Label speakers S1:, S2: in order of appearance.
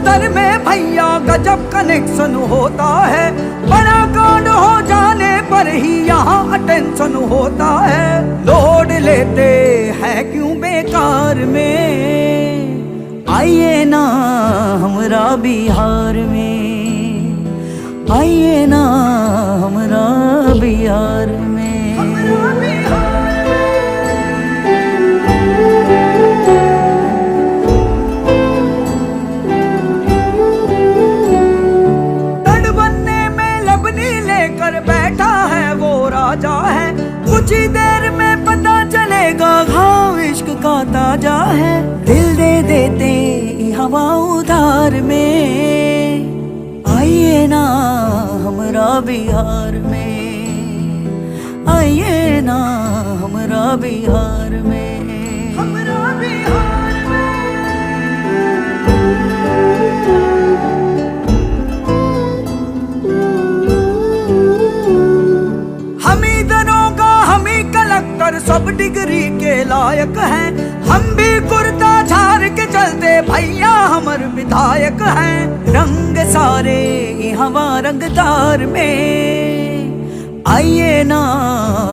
S1: दफ्तर में भैया गजब कनेक्शन होता है, बड़ा कांड हो जाने पर ही यहाँ अटेंशन होता है। लोड लेते हैं क्यों बेकार में, आइए ना हमरा बिहार में, आइए ना हमरा बिहार में। तड़ बनने में लबनी लेकर बैठा है वो राजा है, कुछ ही देर में पता चलेगा घाव इश्क का ताजा है। दिल दे देते हवा उधार में, आइए ना हमरा बिहार में, आइए ना हमरा बिहार में, हमरा बिहार में। हम ही दरोगा हम ही कलेक्टर सब डिग्री के लायक हैं, हम भी कुर्ता झाड़ के चलते भैया हमर विधायक हैं। रंग सारे हवा रंगदार में, आइए ना